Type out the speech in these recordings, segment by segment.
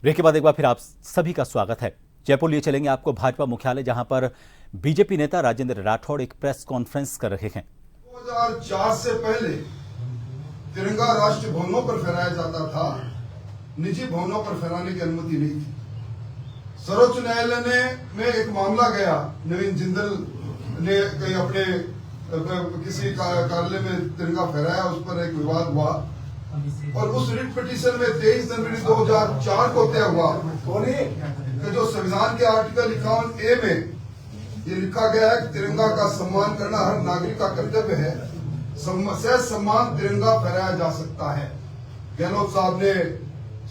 Break के बाद एक बार फिर आप सभी का स्वागत है। जयपुर लिए चलेंगे आपको भाजपा मुख्यालय, जहां पर बीजेपी नेता राजेंद्र राठौड़ एक प्रेस कॉन्फ्रेंस कर रहे हैं। 2004 से पहले तिरंगा राष्ट्रीय भवनों पर फहराया जाता था, निजी भवनों पर फहराने की अनुमति नहीं थी। सर्वोच्च न्यायालय में एक मामला गया, नवीन जिंदल ने कहीं अपने किसी कार्यालय में तिरंगा फहराया, उस पर एक विवाद हुआ और उस रिट पिटीशन में 23 जनवरी 2004 को तय हुआ कि जो संविधान के आर्टिकल 51A में ये लिखा गया है कि तिरंगा का सम्मान करना हर नागरिक का कर्तव्य है, सह सम्मान तिरंगा फहराया जा सकता है। गहलोत साहब ने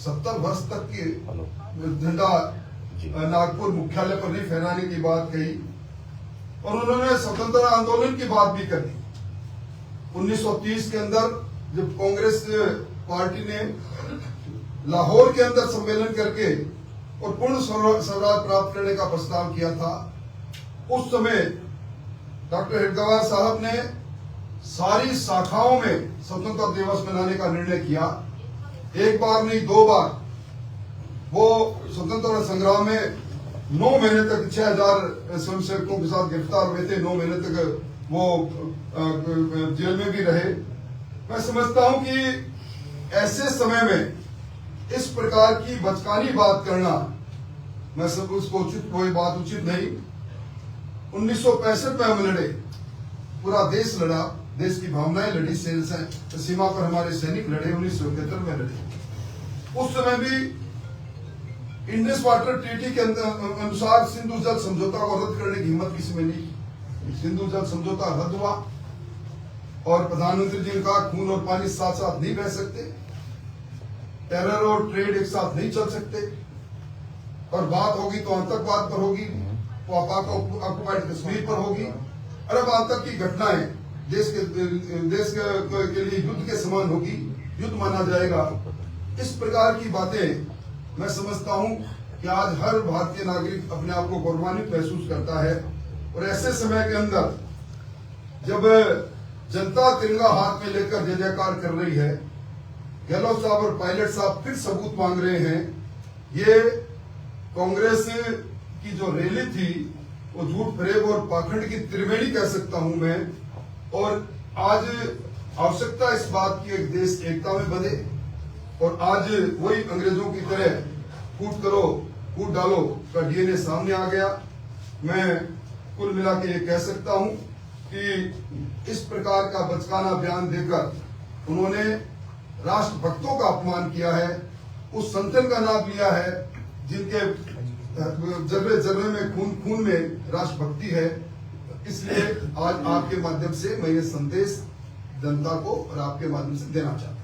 70 वर्ष तक की झंडा नागपुर मुख्यालय पर नहीं फहराने की बात कही और उन्होंने स्वतंत्रता आंदोलन की बात भी करी। 1930 के अंदर जब कांग्रेस पार्टी ने लाहौर के अंदर सम्मेलन करके और पूर्ण स्वराज प्राप्त करने का प्रस्ताव किया था, उस समय डॉक्टर हिडगवार साहब ने सारी शाखाओं में स्वतंत्रता दिवस मनाने का निर्णय किया। एक बार नहीं, 2 बार वो स्वतंत्रता संग्राम में 9 महीने तक 6000 स्वयंसेवकों के साथ गिरफ्तार हुए थे। 9 महीने तक वो जेल में भी रहे। मैं समझता हूं कि ऐसे समय में इस प्रकार की बचकानी बात करना, मैं सब उसको कोई बात उचित नहीं। 1965 में हम लड़े, पूरा देश लड़ा, देश की भावनाएं लड़ी, सीमा पर हमारे सैनिक लड़े। 1971 में लड़े। उस समय भी इंडस वाटर ट्रीटी के अनुसार सिंधु जल समझौता को रद्द करने की हिम्मत किसी में नहीं। सिंधु जल समझौता रद्द हुआ और प्रधानमंत्री जी ने कहा खून और पानी साथ साथ नहीं बह सकते, टेरर और ट्रेड एक साथ नहीं चल सकते, और बात होगी तो आतंकवाद पर होगी, ऑक्युपाइड कश्मीर पर होगी। अरब आतंक की घटनाएं देश के लिए युद्ध के समान होगी, युद्ध माना जाएगा। इस प्रकार की बातें मैं समझता हूं कि आज हर भारतीय नागरिक अपने आप को गौरवान्वित महसूस करता है। और ऐसे समय के अंदर जब जनता तिरंगा हाथ में लेकर जय जयकार कर रही है, गहलोत साहब और पायलट साहब फिर सबूत मांग रहे हैं। ये कांग्रेस की जो रैली थी वो झूठ फरेब और पाखंड की त्रिवेणी कह सकता हूं मैं। और आज आवश्यकता इस बात की एक देश एकता में बंधे और आज वही अंग्रेजों की तरह कूट करो कूट डालो का डीएनए सामने आ गया। मैं कुल मिला के ये कह सकता हूं कि इस प्रकार का बचकाना बयान देकर उन्होंने राष्ट्रभक्तों का अपमान किया है, उस संतन का नाम लिया है जिनके जर्रे जर्रे में खून में राष्ट्रभक्ति है। इसलिए आज आपके माध्यम से मैं ये संदेश जनता को और आपके माध्यम से देना चाहता हूं।